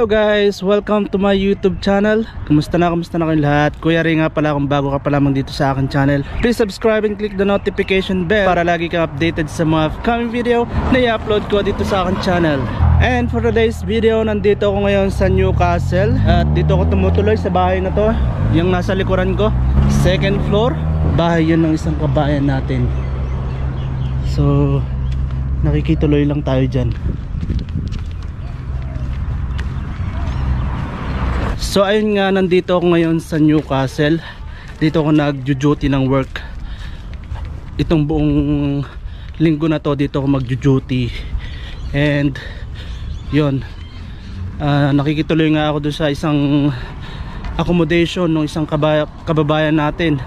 Hello guys! Welcome to my YouTube channel. Kumusta na kayong lahat? Kuya Ray nga pala kung bago ka pa lamang dito sa akin channel. Please subscribe and click the notification bell para lagi kang updated sa mga upcoming video na i-upload ko dito sa akin channel. And for today's video, nandito ako ngayon sa Newcastle. At dito ako tumutuloy sa bahay na to. Yung nasa likuran ko, second floor. Bahay yun ng isang kabayan natin. So, nakikituloy lang tayo dyan. So ayun nga, nandito ako ngayon sa Newcastle. Dito ako nag-duty ng work. Itong buong linggo na to dito ako mag-duty. And yun, nakikituloy nga ako doon sa isang accommodation ng isang kababayan natin.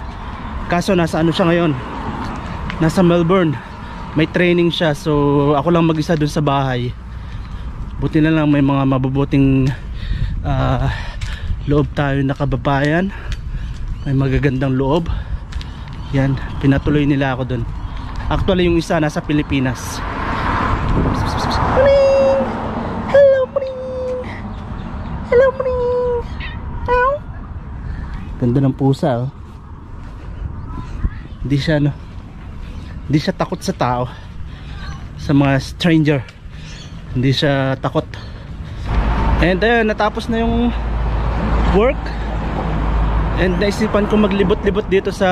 Kaso nasa ano siya ngayon, nasa Melbourne. May training siya, so ako lang mag-isa doon sa bahay. Buti na lang may mga mabubuting loob tayo na kababayan. May magagandang loob. Yan, pinatuloy nila ako dun. Actually yung isa nasa Pilipinas. Morning! Hello morning! Hello morning! Hello? Ganda ng pusa oh. Hindi siya takot sa tao, sa mga stranger. Hindi siya takot. And then natapos na yung work, and naisipan ko maglibot-libot dito sa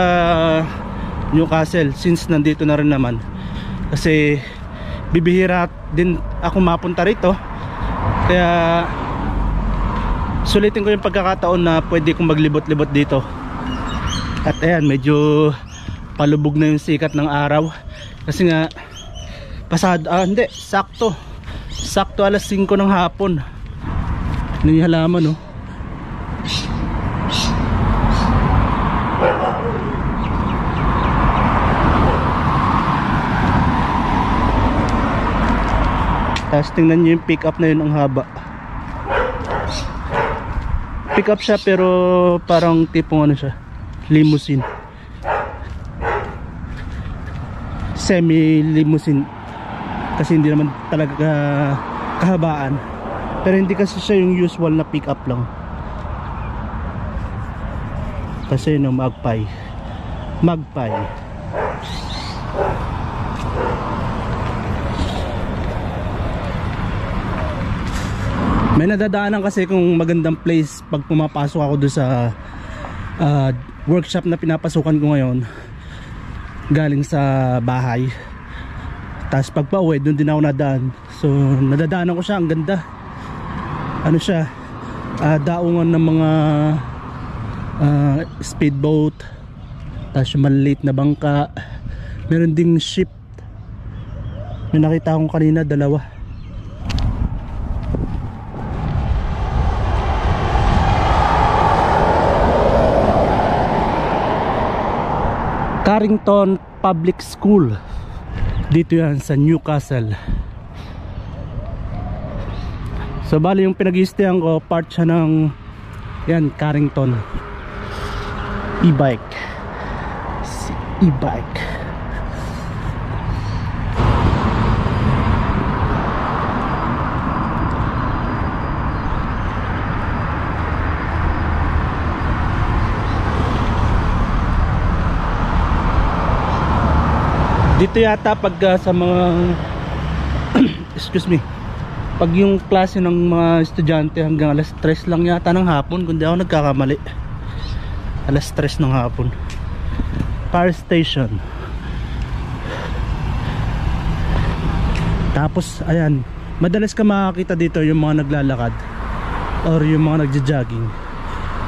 Newcastle since nandito na rin naman, kasi bibihira din ako mapunta rito. Kaya sulitin ko yung pagkakataon na pwede kong maglibot-libot dito. At ayan, medyo palubog na yung sikat ng araw, kasi nga pasado, hindi, sakto alas 5 ng hapon. Ano yung halaman oh. Tapos tingnan nyo yung pick up na yun, ang haba. Pick up siya pero parang tipong ano siya, limousine, semi limousine, kasi hindi naman talaga kahabaan. Pero hindi kasi siya yung usual na pick up lang, kasi no, magpie. May nadadaanan kasi kung magandang place pag pumapasok ako doon sa workshop na pinapasukan ko ngayon, galing sa bahay. Tapos pag pauwi, doon din ako nadaan. So nadadaanan ko siya, ang ganda. Ano siya, daungan ng mga speedboat. Tapos yung maliliit na bangka. Meron ding ship. May nakita akong kanina, dalawa. Carrington Public School. Dito yan sa Newcastle. So bali yung pinag-i-stayan ko, part siya ng yan, Carrington. E-bike. Dito yata pag sa mga excuse me, pag yung klase ng mga estudyante hanggang alas 3 lang yata ng hapon, kung di ako nagkakamali. Alas 3 ng hapon. Fire station. Tapos ayan, madalas ka makakita dito yung mga naglalakad or yung mga nagja-jogging.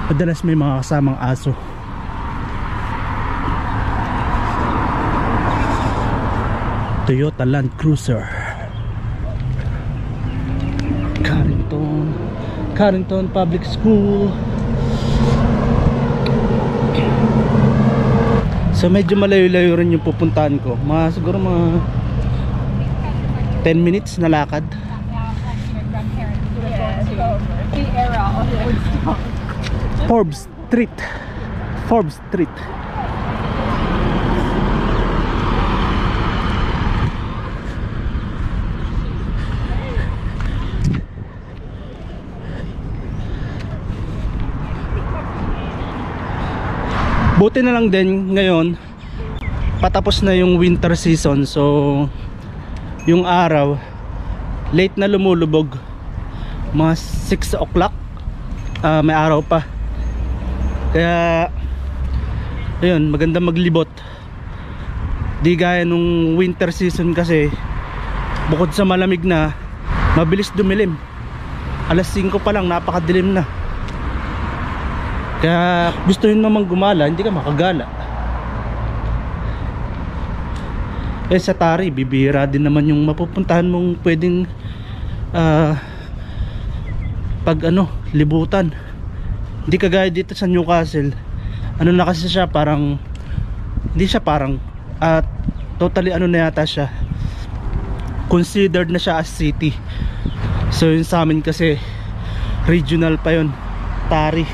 Madalas may mga kasamang aso. Toyota Land Cruiser. Carrington Public School. So medyo malayo-layo rin yung pupuntahan ko. Siguro mga 10 minutes na lakad. Forbes Street. Buti na lang din ngayon patapos na yung winter season, so yung araw late na lumulubog, mga 6 o'clock, may araw pa, kaya ayun, maganda maglibot. Di gaya nung winter season kasi bukod sa malamig na, mabilis dumilim. Alas 5 pa lang napakadilim na, kaya gusto yun namang gumala, hindi ka makagala. Eh sa Tari, bibihira din naman yung mapupuntahan mong pwedeng pag libutan. Hindi kagaya dito sa Newcastle, na kasi siya, parang hindi siya parang totally na yata siya, considered na siya as city. So yun sa amin kasi regional pa yun, Tari.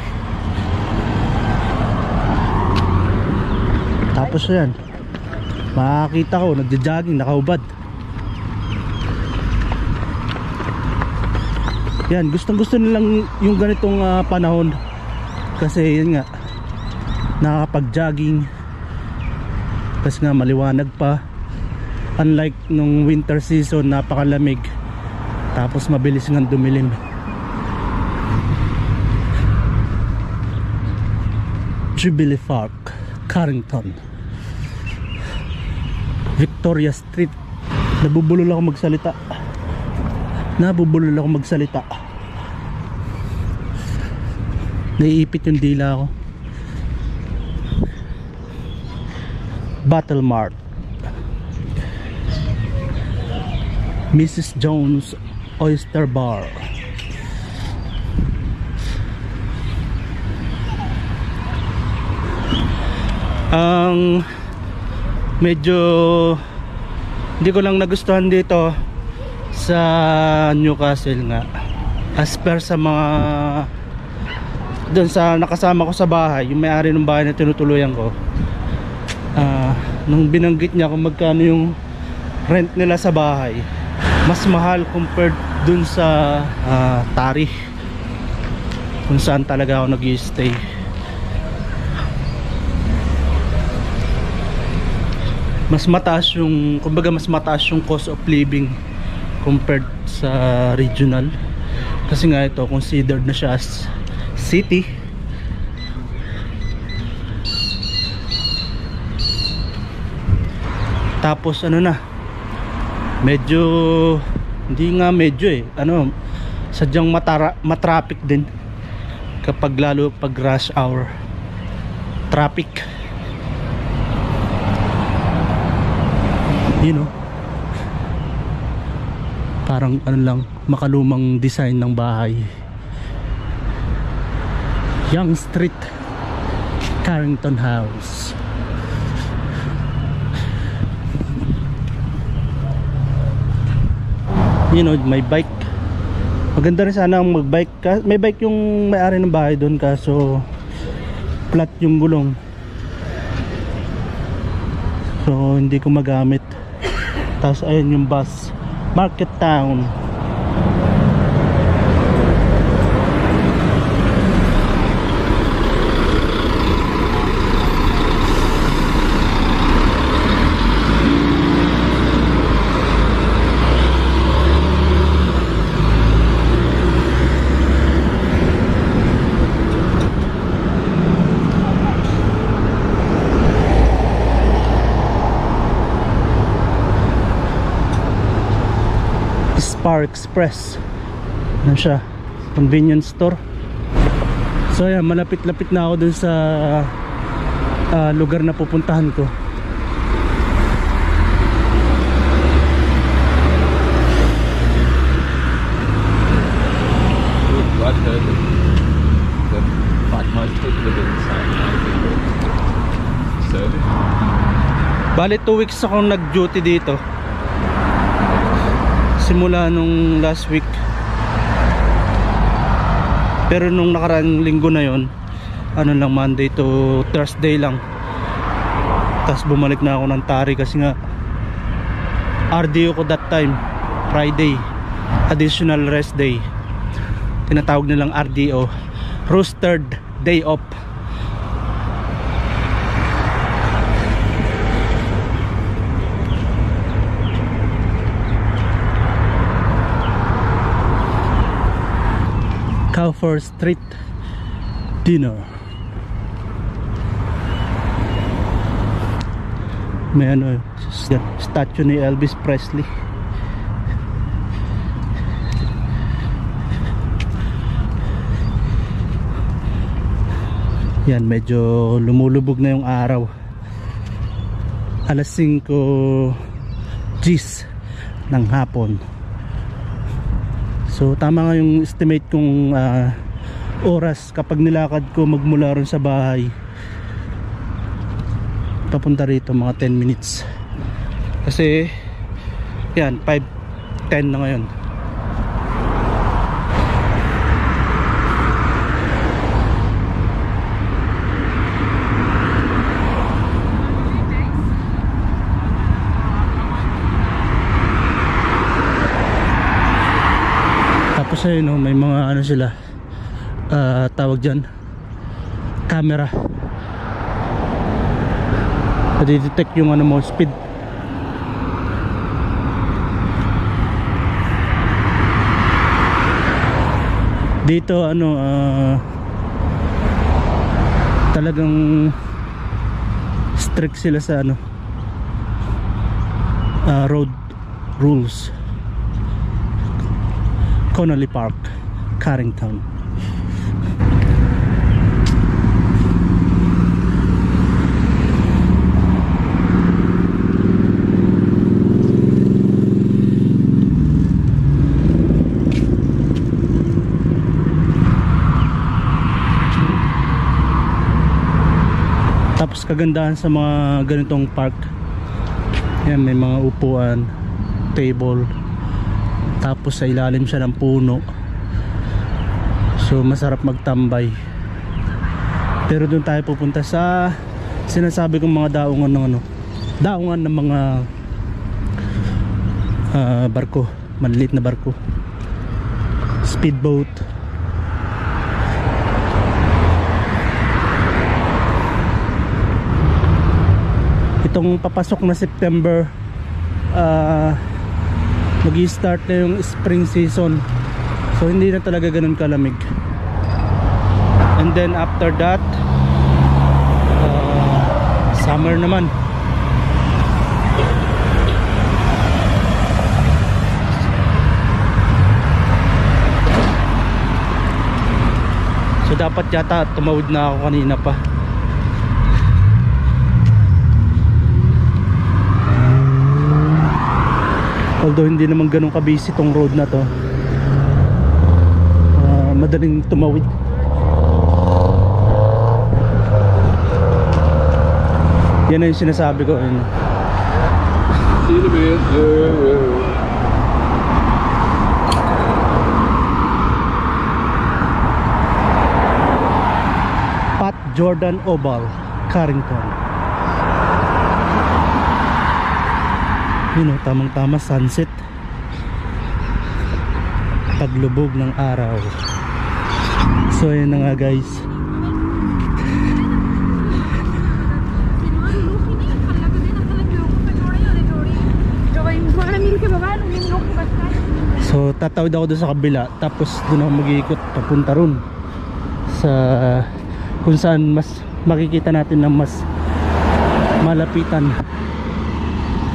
Tapos yan, makakita ko nagja-jogging, nakaubad. Yan, gustong gusto nilang yung ganitong panahon, kasi yun nga, nakakapag-jogging kasi nga maliwanag pa, unlike nung winter season napakalamig tapos mabilis nga dumilim. Jubilee Park, Carrington, Victoria Street. Nabubulol ako magsalita. Naiipit yung dila ko. Battle Mart, Mrs. Jones Oyster Bar. Ang medyo hindi ko lang nagustuhan dito sa Newcastle nga, as per sa mga doon sa nakasama ko sa bahay, yung may-ari ng bahay na tinutuluyan ko, nung binanggit niya kung magkano yung rent nila sa bahay, mas mahal compared dun sa Tari, kung saan talaga ako nag-i-stay. Mas mataas yung, kumbaga mas mataas yung cost of living compared sa regional, kasi nga ito considered na siya as city. Tapos medyo hindi nga medyo sadyang matraffic din kapag lalo pag rush hour traffic, parang lang, makalumang design ng bahay. Young Street, Carrington House. May bike. Maganda rin sana ang magbike. May bike yung may-ari ng bahay doon, kaso flat yung gulong, so hindi ko magamit. Tapos ayun yung bus, Market Town. Spar Express, siya, convenience store. So ayan, malapit-lapit na ako dun sa lugar na pupuntahan ko. Bali 2 weeks akong nag-duty dito, simula nung last week. Pero nung nakaraang linggo na yon, lang, Monday to Thursday lang. Tapos bumalik na ako ng Tari kasi nga RDO ko that time, Friday, additional rest day. Tinatawag nilang RDO, rostered day off. Cawthorne Street Dinner. May ano, statue ni Elvis Presley. Yan, medyo lumulubog na yung araw. Alas 5 G's ng hapon. So tama nga yung estimate kong oras kapag nilakad ko magmula ron sa bahay papunta rito, mga 10 minutes. Kasi yan, 5:10 na ngayon. Tapos ayun, no, may mga ano sila, tawag dyan, camera. Nadi-detect yung ano mo, speed. Dito ano, talagang strict sila sa ano, road rules. Connolly Park, Carrington. Tapos kagandahan sa mga ganitong park, yan, may mga upuan, table, tapos sa ilalim siya ng puno, so masarap magtambay. Pero doon tayo pupunta sa sinasabi kong mga daungan ng ano, daungan ng mga barko, maliliit na barko, speedboat. Itong papasok na September, mag-i-start na yung spring season, so hindi na talaga ganun kalamig. And then after that, summer naman. So dapat yata tumawid na ako kanina pa. Although hindi naman ganun ka-busy tong road na to, madaling tumawid. Yan na yung sinasabi ko. Pat Jordan Oval, Carrington. Yun o, tamang tama, sunset, paglubog ng araw. So yun na nga guys, so tatawid ako doon sa kabila, tapos doon ako mag-iikot papunta ron sa kung saan mas makikita natin na mas malapitan.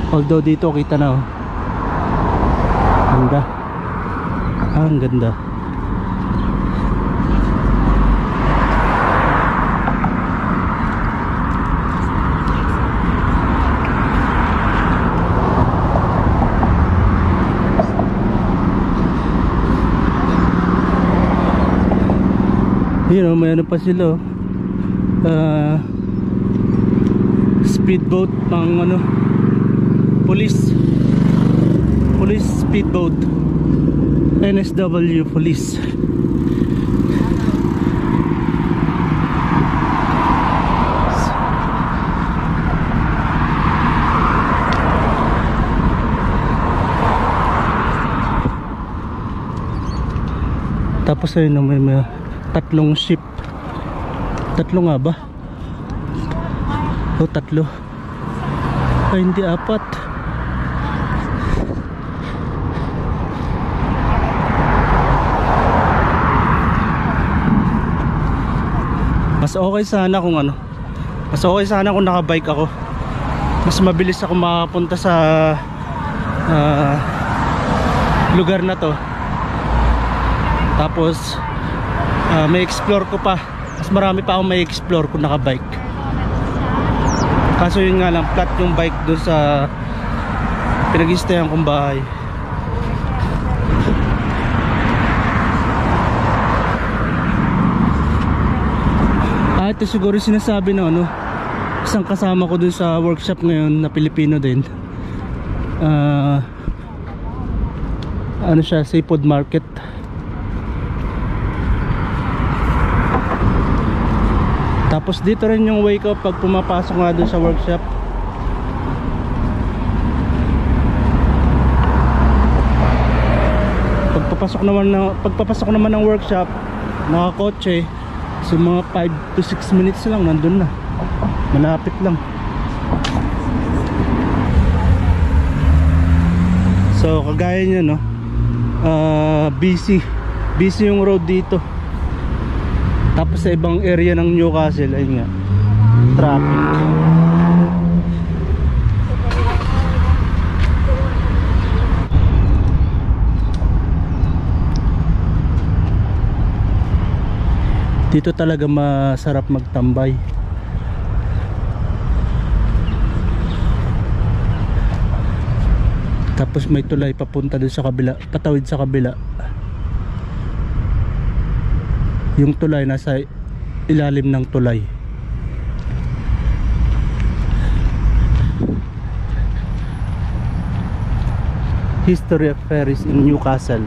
Although dito kita na, oh, ganda, ang ganda. Yun, may ano pa sila, speedboat pang ano, police speedboat, NSW police. Tapos ayun, may tatlong ship. Tatlo nga ba? O tatlo? Ay hindi, apat. Mas okay sana kung ano, mas okay sana kung nakabike ako. Mas mabilis ako makapunta sa lugar na to. Tapos may explore ko pa. Mas marami pa akong may explore kung nakabike. Kaso yun nga lang, flat yung bike doon sa pinag-i-stayan kong bahay. Ito siguro sinasabi na ano, isang kasama ko dun sa workshop ngayon na Pilipino din. Ano siya, seafood market. Tapos dito rin yung wake up pag pumapasok nga dun sa workshop. Pagpapasok naman ng workshop, nakakotse, so mga 5 to 6 minutes lang nandun na. Malapit lang. So kagaya nyo no, busy yung road dito. Tapos sa ibang area ng Newcastle, ayun nga, traffic. Dito talaga masarap magtambay. Tapos may tulay papunta dun sa kabila, patawid sa kabila. Yung tulay nasa ilalim ng tulay. History of ferries in Newcastle.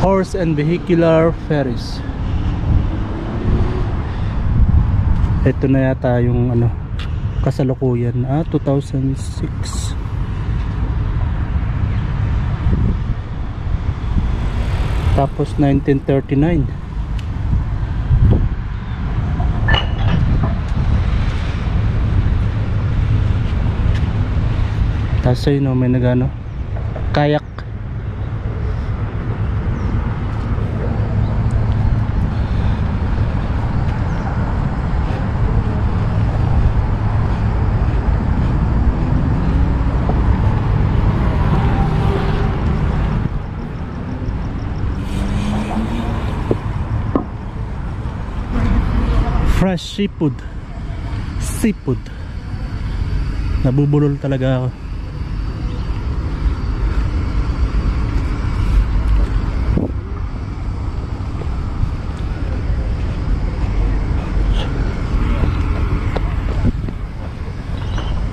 Horse and vehicular ferries. Ito na yata yung ano, kasalukuyan. 2006. Tapos 1939. Tapos yun o, may nagano, kayak. Fresh seafood. Nabubulol talaga ako.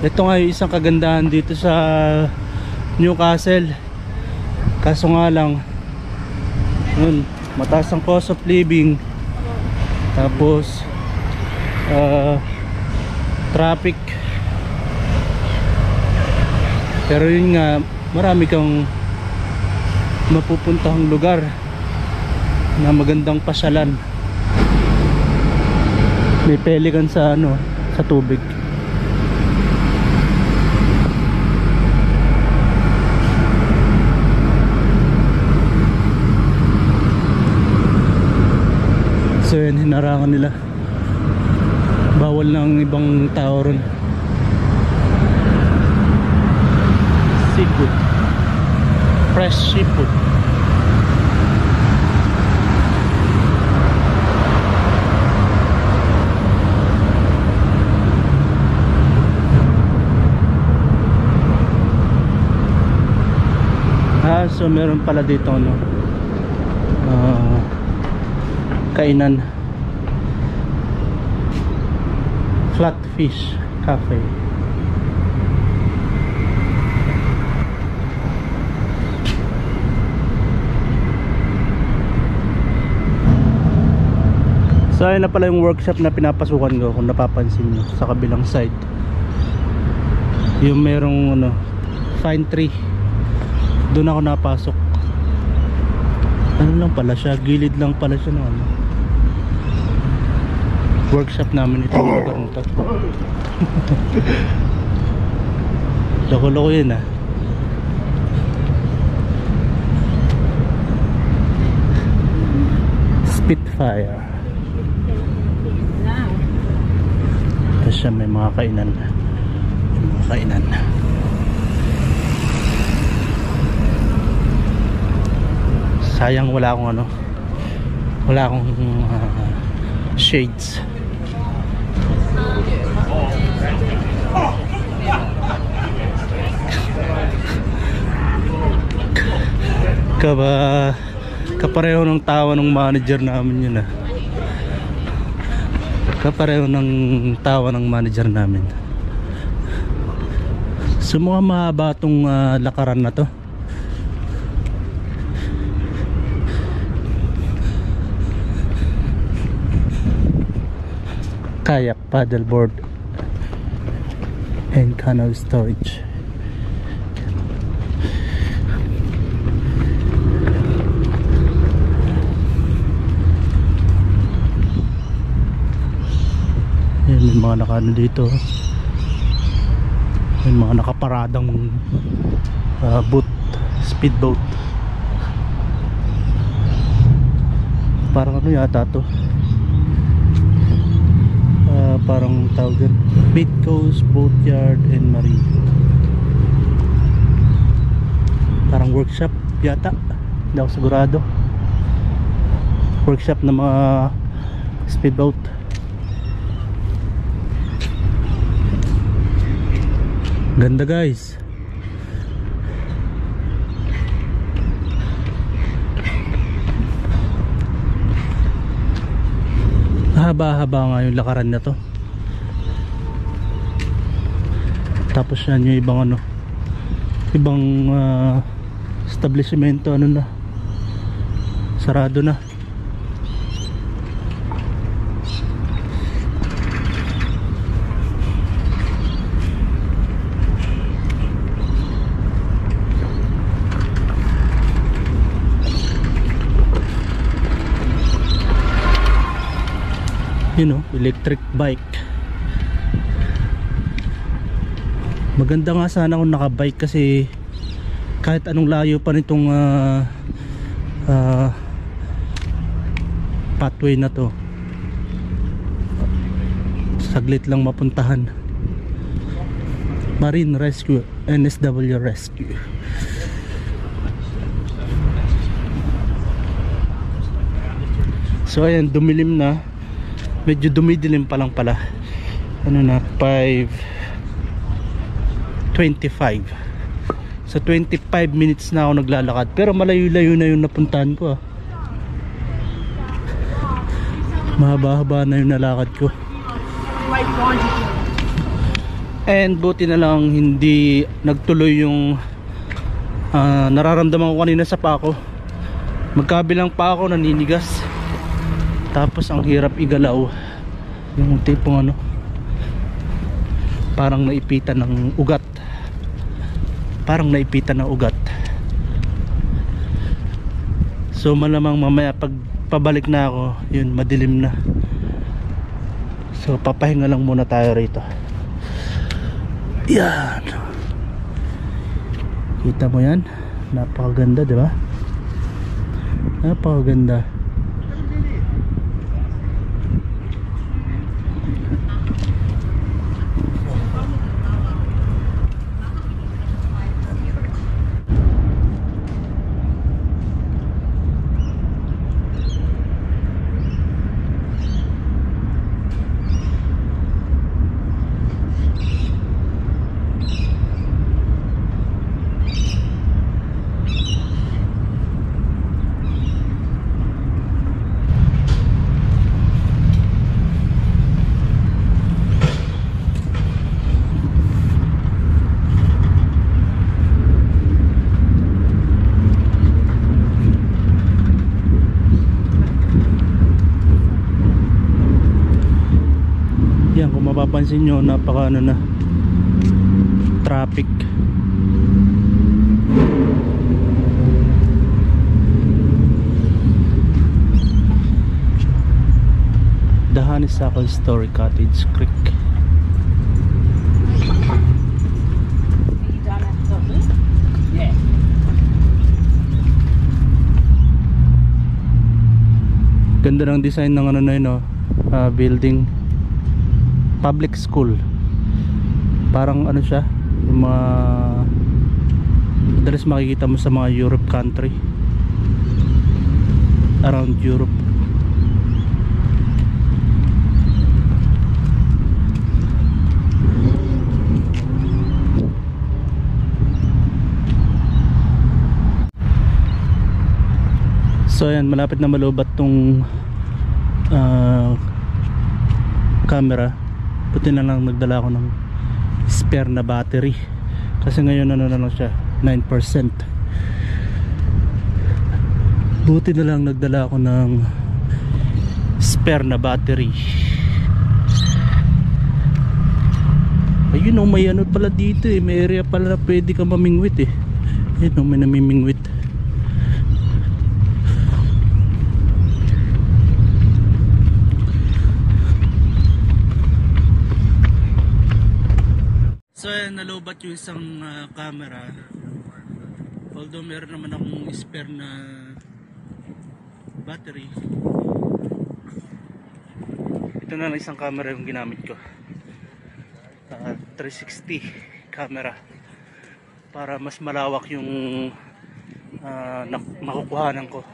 Ito nga yung isang kagandahan dito sa Newcastle. Kaso nga lang, yun, mataas ang cost of living. Tapos traffic. Pero yun nga, marami kang mapupuntahang lugar na magandang pasyalan. May pelican sa ano, sa tubig. So yun, hinarangan nila. Bawal ng ibang tao ron. Seafood. Fresh seafood. So meron pala dito ano, kainan. Flatfish Cafe. So ayun na pala yung workshop na pinapasukan ko, kung napapansin nyo sa kabilang side. Yung merong ano, fine tree. Doon ako napasok. Ano lang pala siya, gilid lang pala siya ng ano, workshop namin ito. Lugar nito. Loko-loko yun Spitfire. Tapos siya may mga kainan. Sayang wala akong shades. Kapareho ng tawa ng manager namin yun, kapareho ng tawa ng manager namin. So mukhang mahaba itong lakaran na to. Kayak, paddleboard and canoe storage. Yan, may mga nakano dito. May mga nakaparadang boat, speedboat. Parang ano yata to, parang tawag yan, Mid Coast Boatyard and Marine. Parang workshop yata, hindi ako sigurado. Workshop ng mga speedboat. Ganda guys. Haba-haba nga yung lakaran na to. Tapos yan yung ibang establishmento na, sarado na. Electric bike. Maganda nga sana kung nakabike, kasi kahit anong layo pa nitong pathway na to, saglit lang mapuntahan. Marine Rescue, NSW Rescue. So ayan, dumilim na. Medyo dumidilim pa lang pala. Ano na, 5:25. Sa 25 minutes na ako naglalakad, pero malayo-layo na yung napuntahan ko. Mahaba-haba na yung nalakad ko. And buti na lang hindi nagtuloy yung nararamdaman ko kanina sa pako. Magkabilang pa ako, naninigas. Tapos ang hirap igalaw. Yung tipong parang naipitan ng ugat. So malamang mamaya pag pabalik na ako, yun, madilim na. So papahinga lang muna tayo rito. Yan. Kita mo yan? Napakaganda, di ba? Napakaganda. Yan, kung mapapansin nyo, napaka na traffic. The Honeysuckle Story Cottage Creek. Ganda ng design ng ano na yun, oh. Building, public school. Parang ano siya, yung mga madalas makikita mo sa mga Europe country, around Europe. So ayan, malapit na malubat tong camera. Buti na lang nagdala ako ng spare na battery, kasi ngayon ano na lang siya, 9%. Buti na lang nagdala ako ng spare na battery. Ayun, oh, may ano pala dito eh, may area pala na pwede ka mamingwit eh. Ayun, oh, may namimingwit. So ayan, nalobat yung isang camera. Although meron naman akong spare na battery, ito na lang isang camera yung ginamit ko. 360 camera, para mas malawak yung makukuhanan ko.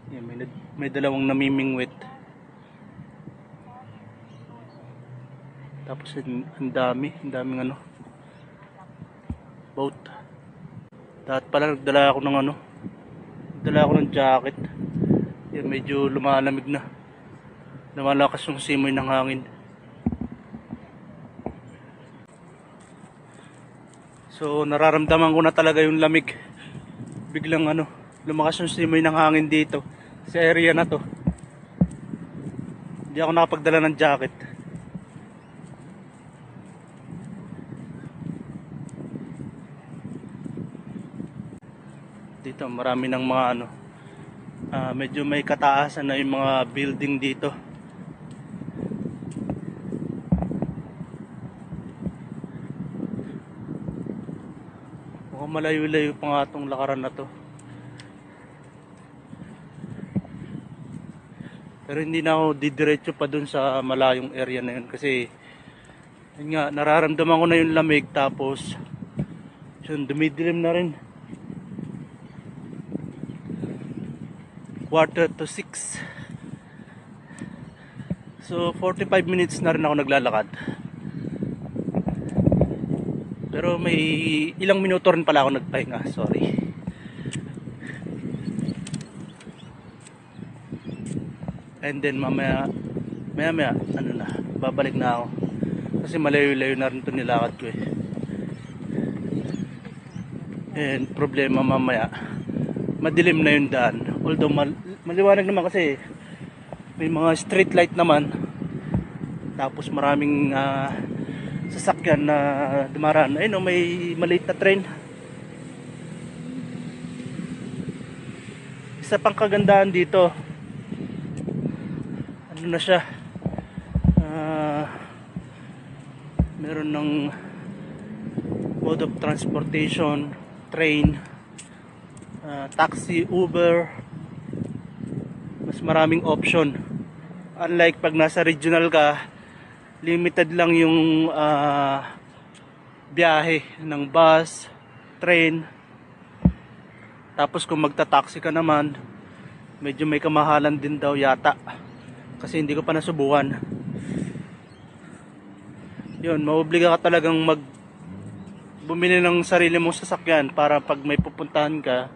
Yan, may dalawang namimingwit. Tapos ang daming ano, boat. Dapat pala nagdala ako ng ano, nagdala ako ng jacket. Yan, medyo lumalamig na, lumalakas yung simoy ng hangin. So nararamdaman ko na talaga yung lamig. Biglang ano, lumakas yung simoy ng hangin dito sa area na to. Hindi ako nakapagdala ng jacket. Dito marami ng mga ano, medyo may kataasan na yung mga building dito. Mukhang malayo-layo pa nga itong lakaran na to. Pero hindi na ako didiretso pa dun sa malayong area na yun, kasi yun nga, nararamdaman ko na yung lamig. Tapos yun, dumidilim na rin. 5:45. So 45 minutes na rin ako naglalakad. Pero may ilang minuto rin pala ako nagpahinga, sorry. And then maya ano na, babalik na ako, kasi malayo-layo na rin ito nilakad ko eh. And problema, mamaya madilim na yung daan. Although maliwanag naman, kasi may mga street light naman. Tapos maraming sasakyan na dumaraan. Ayun, may maliit na train. Isa pang kagandahan dito, ano na siya, meron ng mode of transportation, train, taxi, Uber. Mas maraming option. Unlike pag nasa regional ka, limited lang yung biyahe ng bus, train. Tapos kung magta-taxi ka naman, medyo may kamahalan din daw yata, kasi hindi ko pa nasubukan. Yun, maobliga ka talagang bumili ng sarili mong sasakyan, para pag may pupuntahan ka,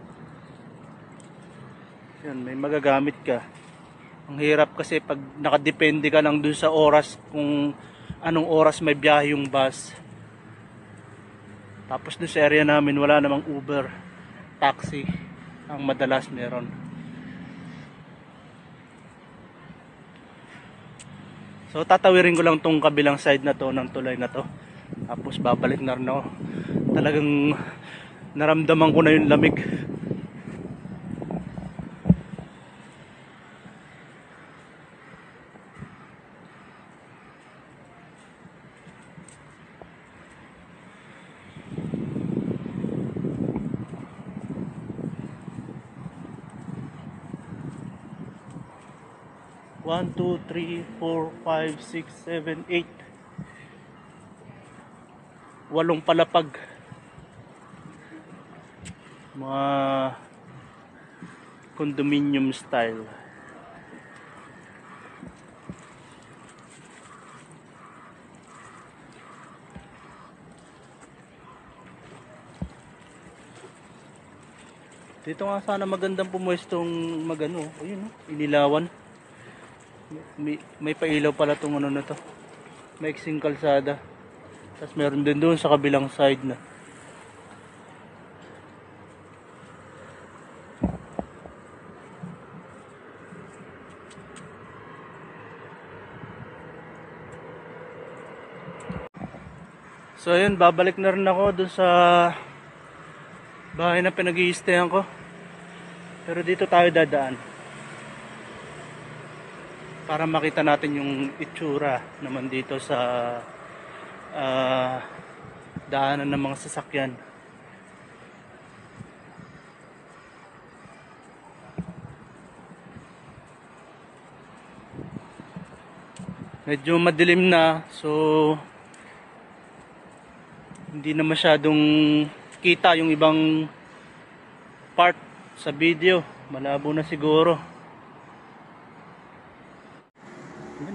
yun, may magagamit ka. Ang hirap kasi pag nakadepende ka lang dun sa oras, kung anong oras may biyahe yung bus. Tapos dun sa area namin wala namang Uber, taxi ang madalas meron. So tatawirin ko lang tong kabilang side na to ng tulay na to, tapos babalik na rin ako. Talagang naramdaman ko na yung lamig. 1, 2, 3, 4, 5, 6, 7, 8. 8 palapag. Mga condominium style. Dito nga sana magandang pumwestong magano, ayun oh, inilawan. May pailaw pala tong ano na to. Maiksing kalsada. Tapos meron din doon sa kabilang side na. So ayun, babalik na rin ako doon sa bahay na pinag-i-stayan ko. Pero dito tayo dadaan para makita natin yung itsura naman dito sa daanan ng mga sasakyan. Medyo madilim na, so hindi na masyadong kita yung ibang part sa video. Malabo na siguro.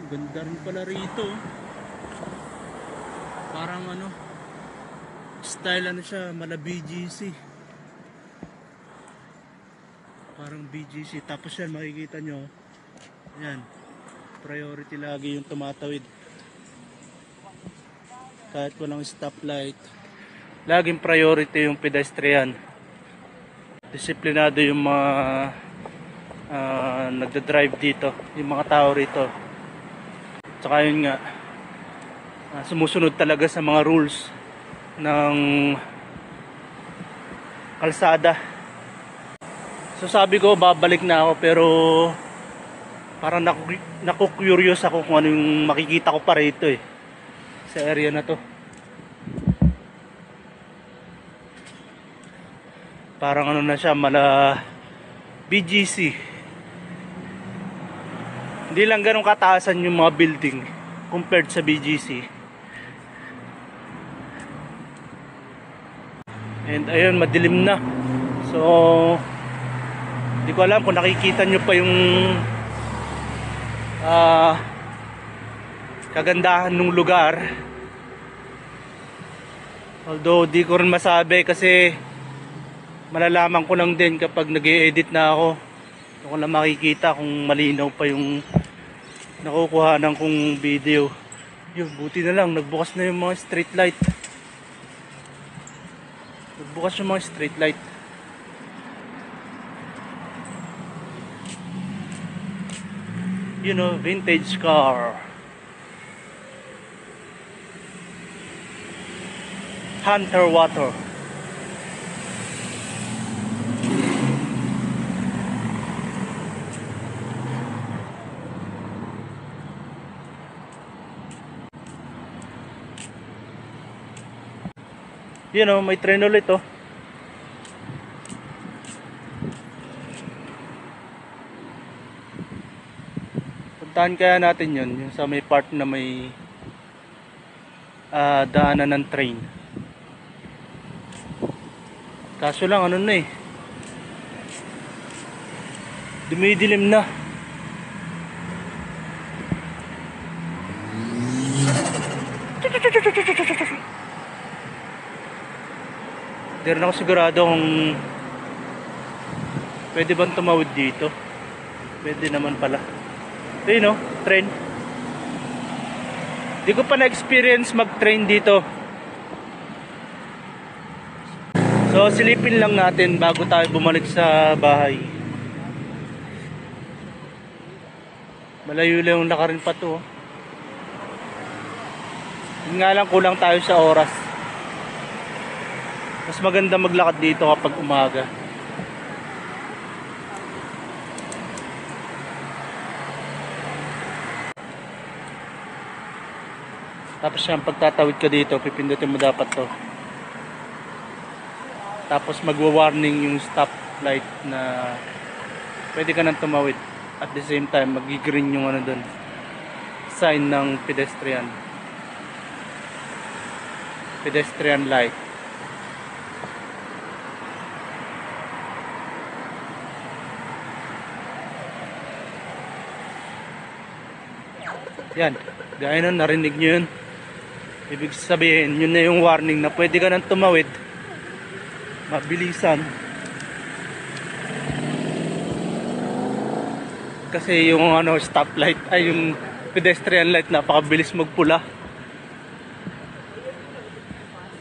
Ganda rin pala rito. Parang ano, style ano siya, mala BGC. Parang BGC. Tapos yan, makikita nyo, yan, priority lagi yung tumatawid. Kahit walang stoplight, laging priority yung pedestrian. Disiplinado yung mga nagda-drive dito, yung mga tao rito. Tsaka yun nga, sumusunod talaga sa mga rules ng kalsada. So sabi ko babalik na ako, pero parang naku-curious ako kung ano yung makikita ko pa rito eh, sa area na to. Parang ano na siya, mala BGC. Hindi lang ganun kataasan yung mga building compared sa BGC. And ayun, madilim na. So hindi ko alam kung nakikita nyo pa yung kagandahan ng lugar. Although di ko rin masabi kasi malalaman ko lang din kapag nag-e-edit na ako. Doon ko lang makikita kung malinaw pa yung nakukuhanan kong video. Yun, buti na lang nagbukas na yung mga street light. Nagbukas yung mga street light. You know, vintage car. Hunter water. You know, may tren ulit oh. Puntahan kaya natin yun, yung sa may part na may daanan ng train. Kaso lang ano na eh, dumidilim na. Hindi rin ako sigurado kung pwede bang tumawid dito. Pwede naman pala. Ito no, train. Di ko pa na-experience mag-train dito. So silipin lang natin bago tayo bumalik sa bahay. Malayo lang yung lakarin pa to. Yun nga lang, kulang tayo sa oras. Mas maganda maglakad dito kapag umaga. Tapos yan, pagtatawid ka dito, pipindutin mo dapat to. Tapos magwa-warning yung stoplight na pwede ka nang tumawid. At the same time magi-green yung ano doon, sign ng pedestrian light. Yan, gaya nun, narinig nyo yun. Ibig sabihin, yun na yung warning na pwede ka nang tumawid mabilisan. Kasi yung ano, stoplight ay yung pedestrian light, napakabilis magpula.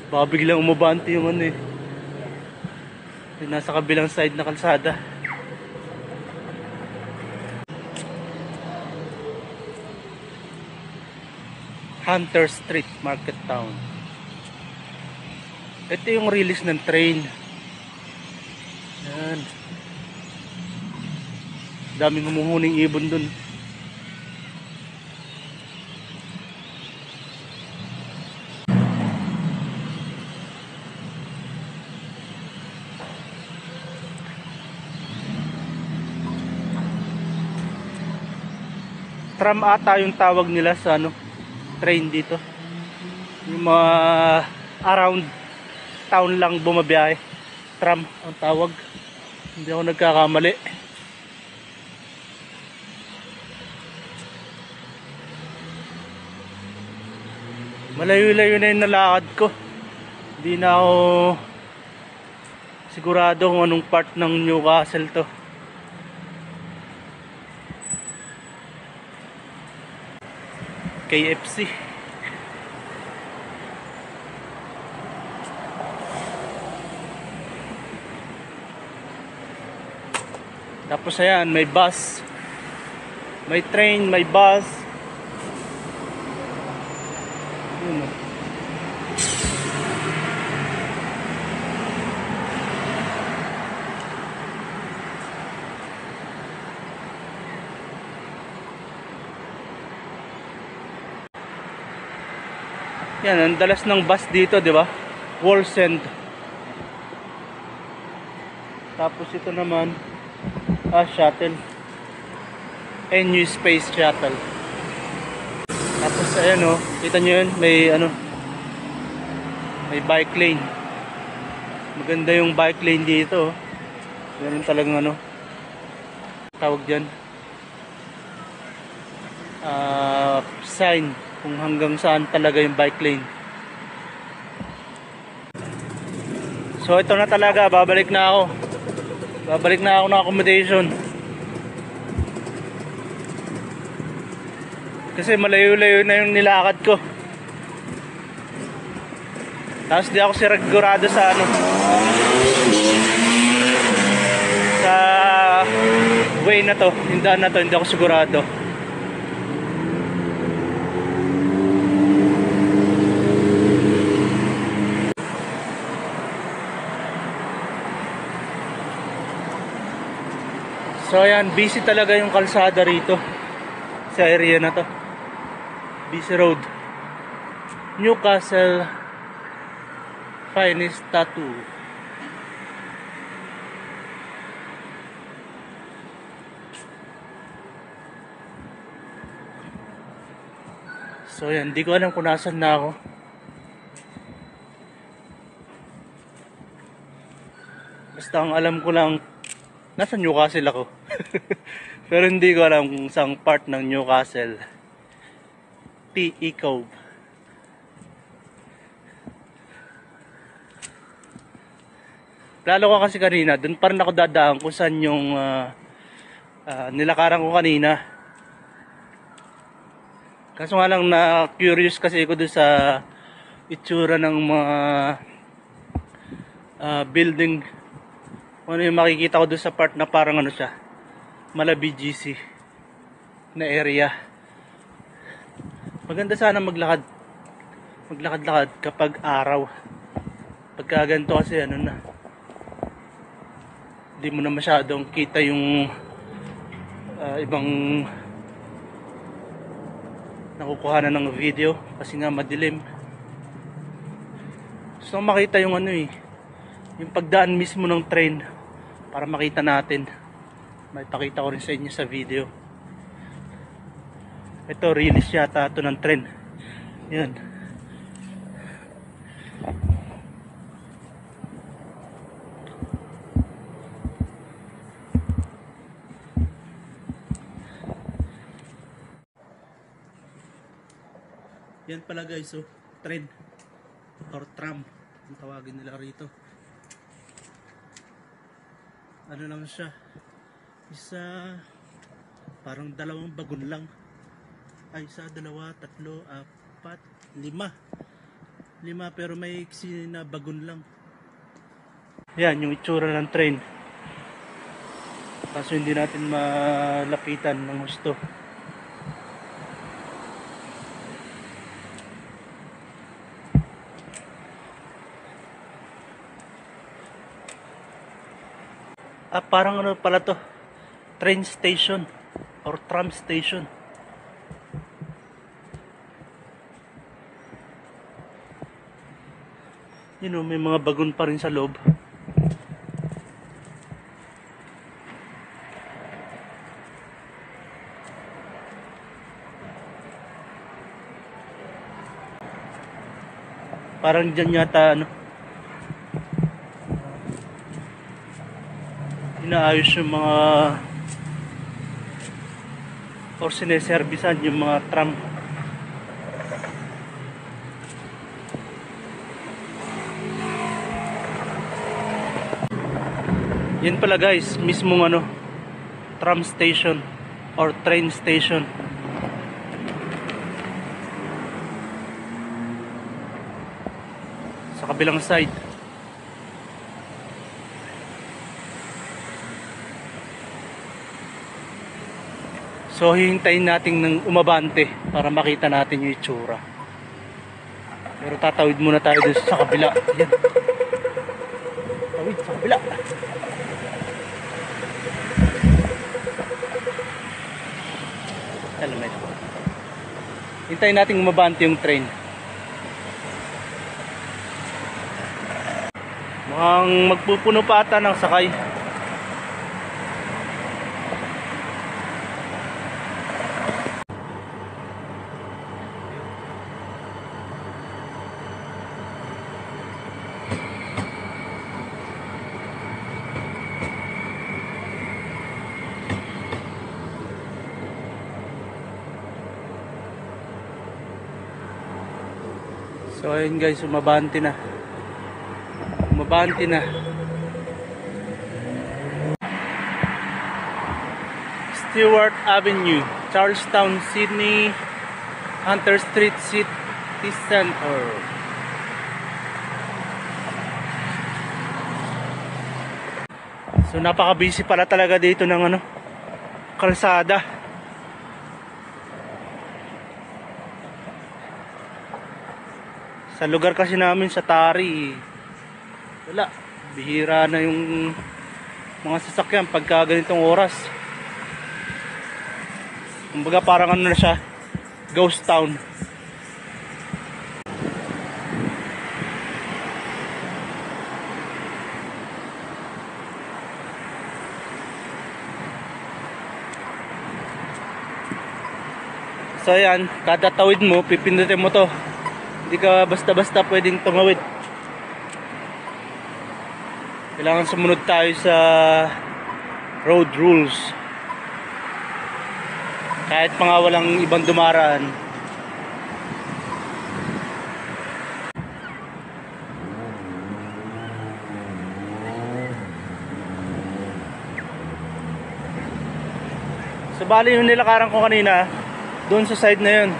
Baka biglang umabante yung ano eh, yung nasa kabilang side na kalsada. Hunter Street, Market Town. Ito yung release ng train. Yan. Daming humuhuning ibon dun. Tram ata yung tawag nila sa ano, train dito. Yung mga around town lang bumabiyahe, tram ang tawag. Hindi ako nagkakamali. Malayo-layo na yung nalakad ko. Hindi na ako sigurado kung anong part ng Newcastle to. KFC. Tapos ayan, may bus, may train, may bus. Yun. Yan, ang dalas ng bus dito, di ba? Wallsend. Tapos ito naman, shuttle. NU Space Shuttle. Tapos ayan oh, kita nyo yun, may ano, may bike lane. Maganda yung bike lane dito. Ganun talagang ano, tawag dyan, sign kung hanggang saan talaga yung bike lane. So ito na talaga, babalik na ako ng accommodation. Kasi malayo-layo na yung nilakad ko. Tapos di ako sigurado sa ano, sa way na to, yung daan na to, hindi ako sigurado. So ayan, busy talaga yung kalsada rito sa area na to. Busy road. Newcastle Finest Tattoo. So ayan, di ko alam kung nasan na ako. Basta ang alam ko lang, nasa Newcastle ako. Pero hindi ko alam kung saan part ng Newcastle. P.E. Cove. Lalo ko kasi kanina, dun pa rin ako dadaan kung saan yung nilakaran ko kanina. Kaso nga lang na curious kasi ako dun sa itsura ng mga building. Ano yung makikita ko doon sa part na parang ano siya, mala BGC na area. Maganda sana maglakad-lakad kapag araw. Pagka ganito kasi ano na, hindi mo na masyadong kita yung ibang nakukuha na ng video kasi nga madilim. Gusto kong makita yung ano yung pagdaan mismo ng train para makita natin May pakita ko rin sa inyo sa video. Ito, release yata ito ng tren. Yan. Yan pala guys, so tren or tram ang tawagin nila rito. Ano lang siya, isa, parang dalawang bagon lang. Ay, isa, dalawa, tatlo, apat, lima, pero may iksi na bagon lang. Yan yung itsura ng train, kaso hindi natin malapitan ng gusto. Parang ano pala to, train station or tram station. You know, may mga bagon pa rin sa loob. Parang dyan yata ano, inaayos yung mga or sineservisan yung mga tram. Yan pala guys, mismong ano, tram station or train station. Sa kabilang side. So hihintayin natin ng umabante para makita natin yung itsura. Pero tatawid muna tayo dun sa kabila. Yan. Tawid sa kabila. Helmet. Hintayin natin umabante yung train. Mukhang magpupuno pa ata ng sakay. So ayun guys, umabante na. Umabante na. Stewart Avenue, Charlestown, Sydney, Hunter Street City Center. So napaka-busy pala talaga dito ng ano, kalsada. Sa lugar kasi namin sa Tari, wala, bihira na yung mga sasakyan pagka ganitong oras. Kumbaga parang ano na siya, ghost town. So ayan, kada tawid mo, pipindutin mo to. Hindi ka basta-basta pwedeng tumawid. Kailangan sumunod tayo sa road rules. Kahit pa nga walang ibang dumaraan. So bali yung nilakaran ko kanina, doon sa side na yun.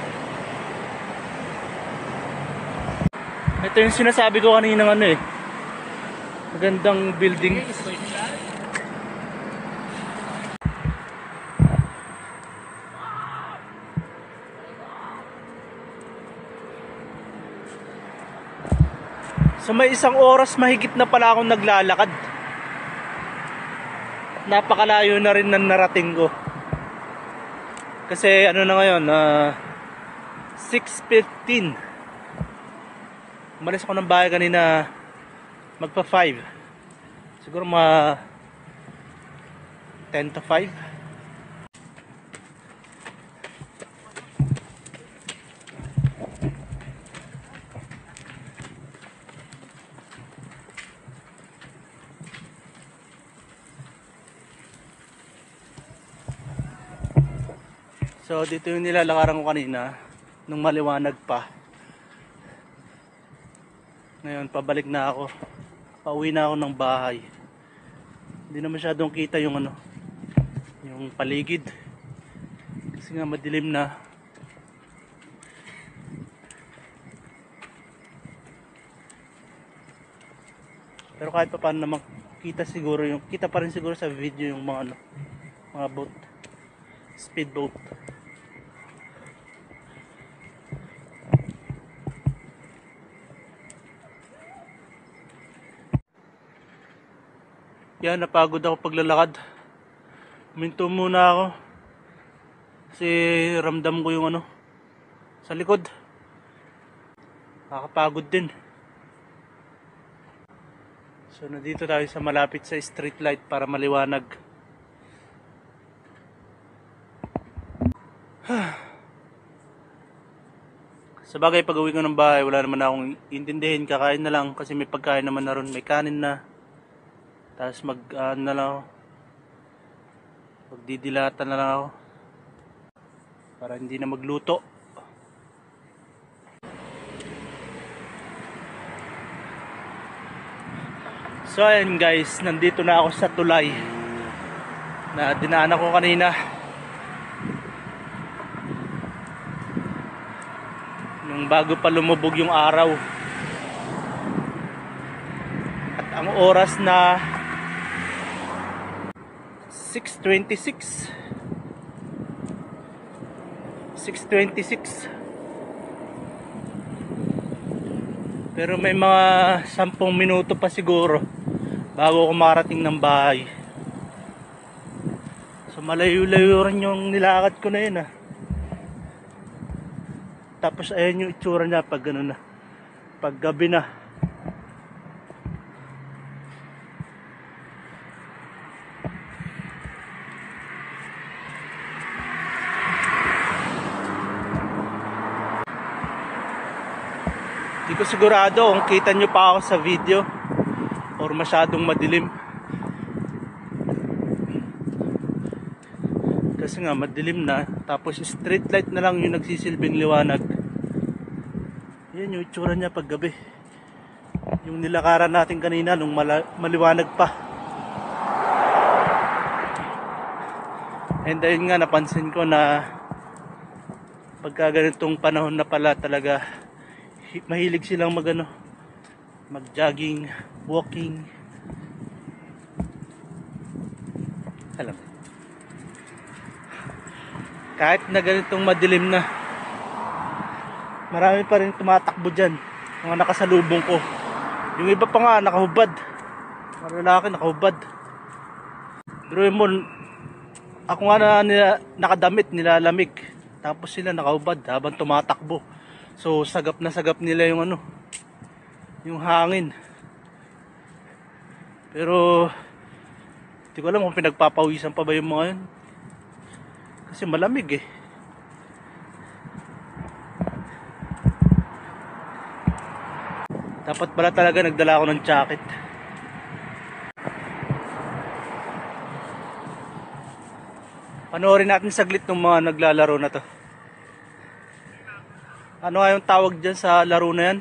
Ito yung sinasabi ko kanina ng ano eh, magandang building. So may isang oras mahigit na pala akong naglalakad. Napakalayo na rin ng narating ko. Kasi ano na ngayon, 6:15. Umalis ako ng bahay kanina magpa 5. Siguro mga 10 to 5. So dito yung nilalakaran ko kanina nung maliwanag pa. Ngayon pabalik na ako. Pauwi na ako ng bahay. Hindi na masyadong kita yung ano, yung paligid. Kasi nga madilim na. Pero kahit pa paano naman kita siguro yung kita pa rin siguro sa video yung mga ano, mga boat, speedboat. Yan, napagod ako paglalakad. Huminto muna ako. Kasi ramdam ko yung ano sa likod. Nakakapagod din. So nandito tayo sa malapit sa street light para maliwanag. Sa bagay, pag uwi ko ng bahay, wala naman akong intindihin. Kakain na lang kasi may pagkain naman na ron. May kanin na. Tapos na lang ako. Magdidilatan na lang ako. Para hindi na magluto. So ayan guys, nandito na ako sa tulay na dinaanan ko kanina. Nung bago pa lumubog yung araw. At ang oras na 6:26. Pero may mga 10 minuto pa siguro bago ako makarating ng bahay. So malayo-layo rin yung nilakad ko na yun Tapos ayan yung itsura niya pag ano na, pag gabi na. Hindi ko sigurado kung kita nyo pa ako sa video or masyadong madilim. Kasi nga madilim na, tapos street light na lang yung nagsisilbing liwanag. Yan yung itsura niya pag gabi. Yung nilakaran natin kanina nung maliwanag pa. And ayun nga, napansin ko na pagka ganitong panahon na pala talaga mahilig silang mag-jogging, walking. Alam. Kahit na ganitong madilim na, marami pa rin tumatakbo dyan, mga nakasalubong ko. Yung iba pa nga nakahubad, mga lalaki nakahubad. Pero mo, ako nga na nakadamit, nilalamig, tapos sila nakahubad habang tumatakbo. So sagap na sagap nila yung yung hangin. Pero hindi ko alam kung pinagpapawisan pa ba yung mga yun. Kasi malamig Dapat pala talaga nagdala ako ng jacket. Panoorin natin saglit ng mga naglalaro na to. Ano nga yung tawag dyan sa laro na yan?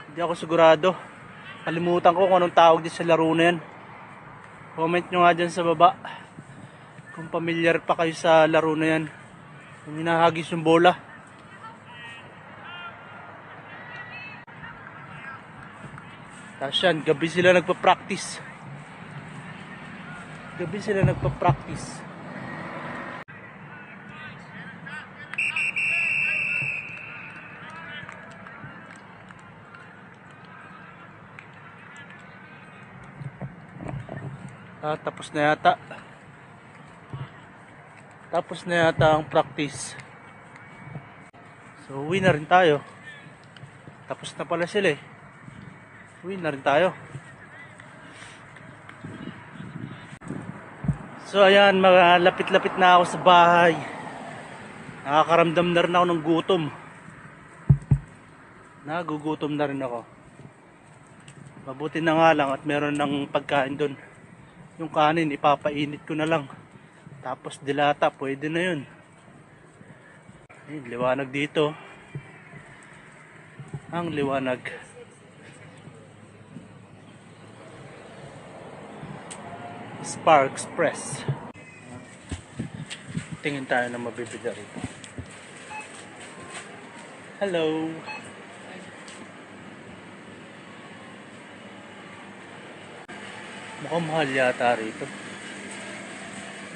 Hindi ako sigurado. Kalimutan ko kung anong tawag dyan sa laro na yan. Comment nyo nga dyan sa baba kung familiar pa kayo sa laro na yan. Kung hinahagis yung bola. Tapos yan, gabi sila nagpa-practice. Tapos na yata ang practice. So uwi na rin tayo. Tapos na pala sila Uwi na rin tayo. So ayan, malapit-lapit na ako sa bahay. Nakakaramdam na rin ako ng gutom. Nagugutom na rin ako. Mabuti na nga lang at meron ng pagkain doon. Yung kanin ipapainit ko na lang. Tapos dilata, pwede na yun. Ayun, liwanag dito. Ang liwanag. Spark Express. Tingin tayo na mabibili rito. Hello. Mukhang mahal yata rito.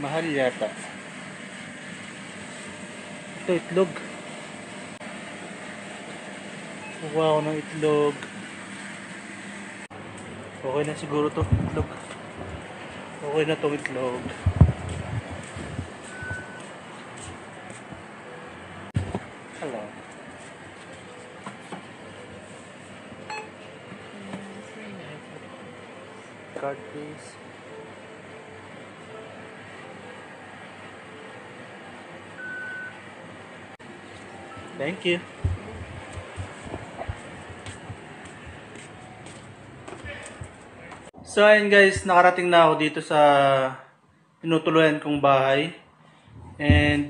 Mahal yata. Ito itlog. Kukuha ako ng itlog. Okay na siguro to itlog. Okay na tong itlog. Hello. Card please. Thank you. So ayun guys, nakarating na ako dito sa tinutuluyan kong bahay. And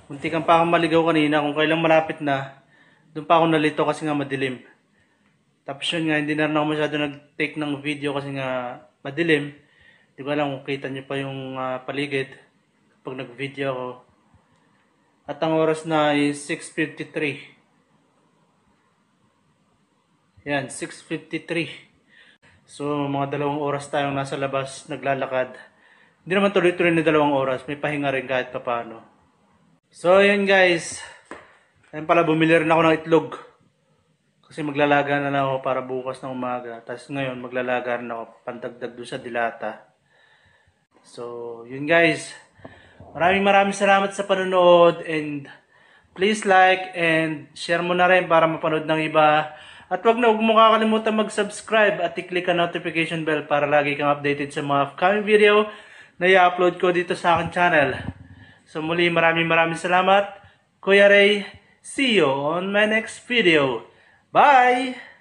muntikan pa akong maligaw kanina kung kailang malapit na. Doon pa ako nalito kasi nga madilim. Tapos yun nga, hindi na rin ako masyado nag-take ng video kasi nga madilim. Di ko alam kung kita nyo pa yung paligid pag nag-video ako. At ang oras na is 6:53. Yan, 6:53. So, mga 2 oras tayong nasa labas, naglalakad. Hindi naman tuloy-tuloy na 2 oras. May pahinga rin kahit paano. So, yun guys. Ayun pala, bumili rin ako ng itlog. Kasi maglalaga na lang ako para bukas ng umaga. Tapos ngayon, maglalaga rin ako pantagdag doon sa dilata. So, yun guys. Maraming salamat sa panonood. And please like and share mo na rin para mapanood ng iba. At huwag mo kakalimutan mag-subscribe at i-click ang notification bell para lagi kang updated sa mga upcoming video na i-upload ko dito sa aking channel. So muli maraming salamat. Kuya Ray, see you on my next video. Bye!